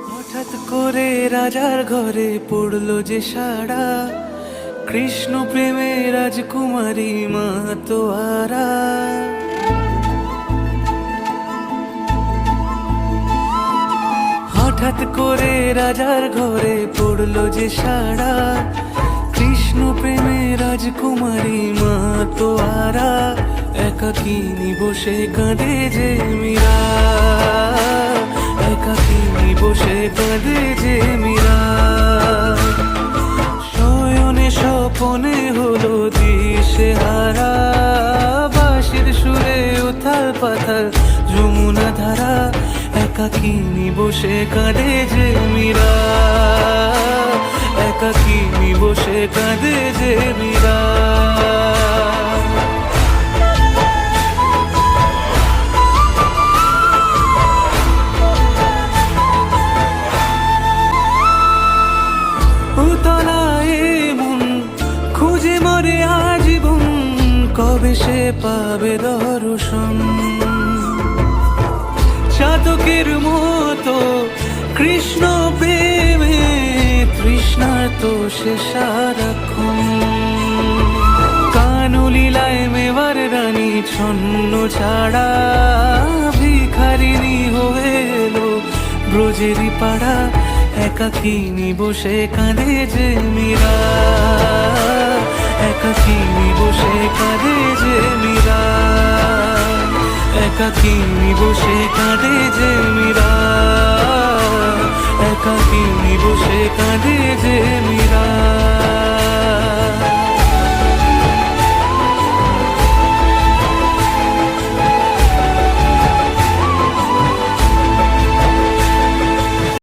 হঠাৎ করে রাজার ঘরে পড়লো যে সাড়া, কৃষ্ণ প্রেমে রাজকুমারী মাতোয়ারা। হঠাৎ করে রাজার ঘরে পড়লো যে সাড়া, কৃষ্ণ প্রেমে রাজকুমারী মাতোয়ারা। একাকিনী বসে কাঁদে যে মীরা, একাকিনী বসে কাঁদে যে মীরা। শয়নে স্বপনে হলো দিশেহারা, বাঁশির সুরে উথাল পাথাল যমুনা ধারা। একাকিনী বসে কাঁদে যে মীরা, একাকিনী বসে কাঁদে যে মীরা। খুঁজে মরে আজীবন, কবে সে পাবে দর্শন। চাতকের মতো কৃষ্ণ প্রেমে তৃষ্ণা তো সে সারাক্ষণ। কানলীলায় মেবার রানী ছন্ন ছাড়া, ভিখারিনী হয়ে এলো ব্রজেরই পাড়া। একাকিনী বসে কাঁদে যে মীরা, একাকিনী বসে কাঁদে যে মীরা, একাকিনী বসে কাঁদে যে মীরা, একাকিনী বসে কাঁদে যে মীরা।